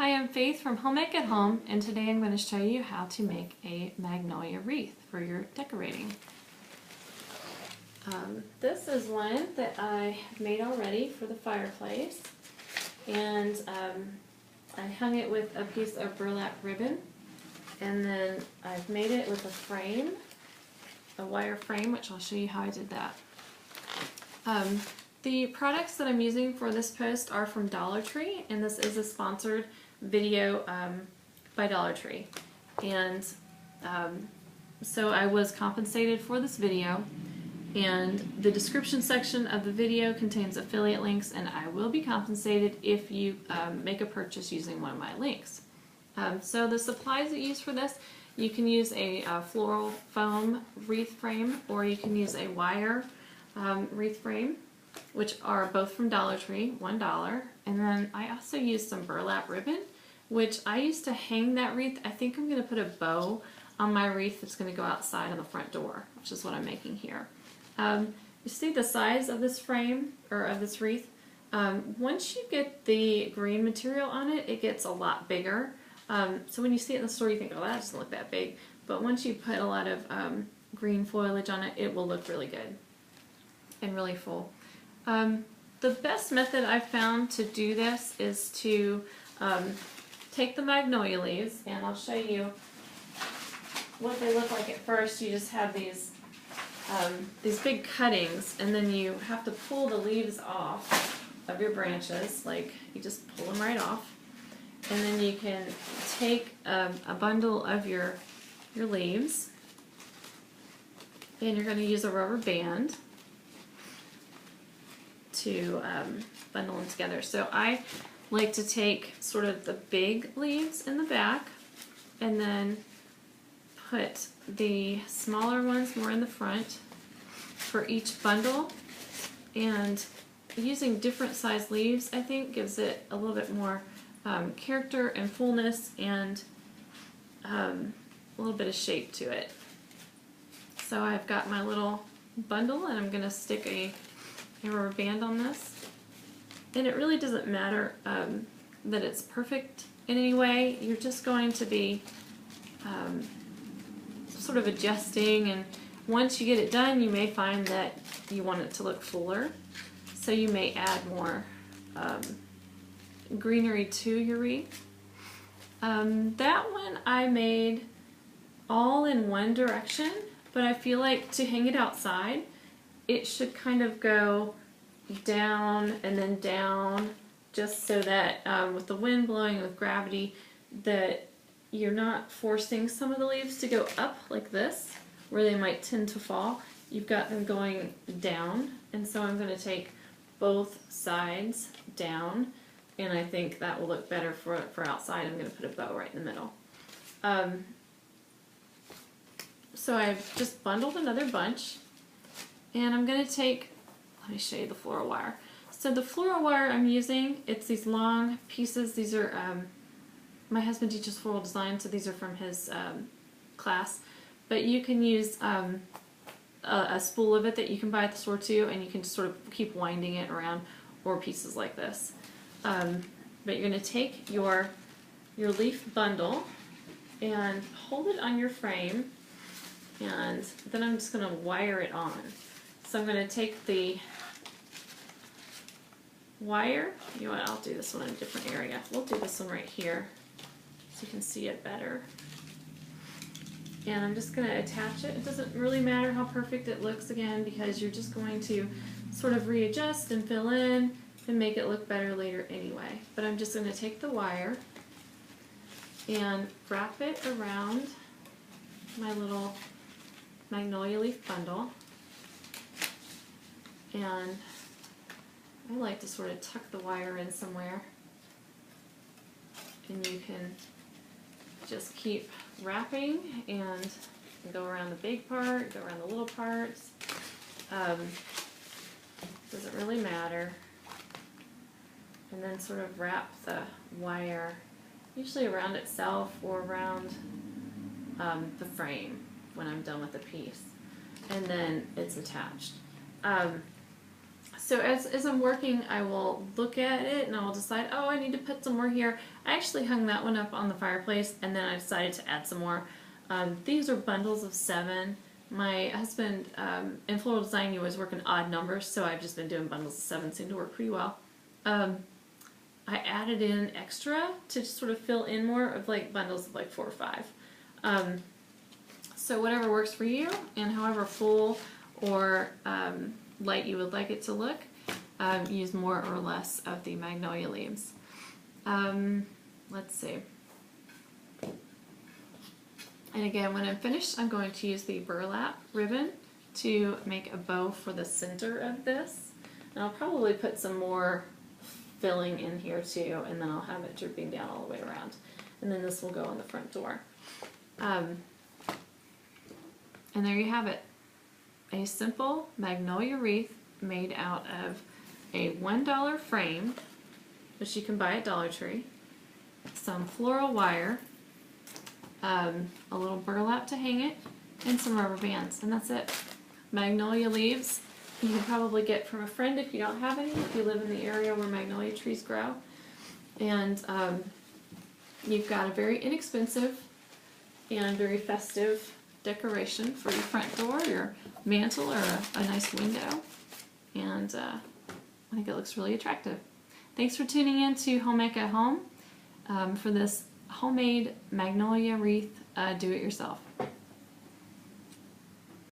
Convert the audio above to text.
Hi, I'm Faith from Home Make at Home, and today I'm going to show you how to make a magnolia wreath for your decorating. This is one that I made already for the fireplace, and I hung it with a piece of burlap ribbon, and then I've made it with a frame, a wire frame, which I'll show you how I did that. The products that I'm using for this post are from Dollar Tree, and this is a sponsored video by Dollar Tree. And so I was compensated for this video, and the description section of the video contains affiliate links, and I will be compensated if you make a purchase using one of my links. So the supplies that you use for this, you can use a floral foam wreath frame, or you can use a wire wreath frame, which are both from Dollar Tree, $1. And then I also used some burlap ribbon, which I used to hang that wreath. I think I'm going to put a bow on my wreath that's going to go outside on the front door, which is what I'm making here. You see the size of this frame, or of this wreath? Once you get the green material on it, it gets a lot bigger. So when you see it in the store, you think, oh, that doesn't look that big. But once you put a lot of green foliage on it, it will look really good and really full. The best method I've found to do this is to take the magnolia leaves, and I'll show you what they look like at first. You just have these big cuttings, and then you have to pull the leaves off of your branches. Like, you just pull them right off, and then you can take a bundle of your leaves, and you're going to use a rubber band to bundle them together. So I like to take sort of the big leaves in the back and then put the smaller ones more in the front for each bundle. And using different size leaves, I think, gives it a little bit more character and fullness, and a little bit of shape to it. So I've got my little bundle, and I'm going to stick a rubber band on this. And it really doesn't matter that it's perfect in any way. You're just going to be sort of adjusting, and once you get it done, you may find that you want it to look fuller, so you may add more greenery to your wreath. That one I made all in one direction, but I feel like to hang it outside, it should kind of go down and then down, just so that with the wind blowing, with gravity, that you're not forcing some of the leaves to go up like this, where they might tend to fall. You've got them going down, and so I'm going to take both sides down, and I think that will look better for outside. I'm going to put a bow right in the middle. So I've just bundled another bunch, and I'm going to take, let me show you the floral wire. So the floral wire I'm using, it's these long pieces. These are, my husband teaches floral design, so these are from his class. But you can use a spool of it that you can buy at the store too, and you can just sort of keep winding it around, or pieces like this. But you're going to take your leaf bundle and hold it on your frame, and then I'm just going to wire it on. So I'm going to take the wire, you know what, I'll do this one in a different area. We'll do this one right here so you can see it better. And I'm just going to attach it. It doesn't really matter how perfect it looks, again, because you're just going to sort of readjust and fill in and make it look better later anyway. But I'm just going to take the wire and wrap it around my little magnolia leaf bundle. And I like to sort of tuck the wire in somewhere, and you can just keep wrapping and go around the big part, go around the little parts. Doesn't really matter. And then sort of wrap the wire usually around itself or around the frame when I'm done with the piece, and then it's attached. So as I'm working, I will look at it and I will decide, oh, I need to put some more here. I actually hung that one up on the fireplace, and then I decided to add some more. These are bundles of 7. My husband, in floral design, you always work in odd numbers, so I've just been doing bundles of 7. Seem to work pretty well. I added in extra to just sort of fill in more of like bundles of like 4 or 5. So whatever works for you, and however full or light you would like it to look, use more or less of the magnolia leaves. Let's see. And again, when I'm finished, I'm going to use the burlap ribbon to make a bow for the center of this. And I'll probably put some more filling in here too, and then I'll have it dripping down all the way around. And then this will go on the front door. And there you have it. A simple magnolia wreath made out of a $1 frame, which you can buy at Dollar Tree, some floral wire, a little burlap to hang it, and some rubber bands, and that's it. Magnolia leaves you can probably get from a friend if you don't have any, if you live in the area where magnolia trees grow. And you've got a very inexpensive and very festive decoration for your front door, your mantle, or a nice window. And I think it looks really attractive. Thanks for tuning in to Home Ec at Home for this homemade magnolia wreath do-it-yourself.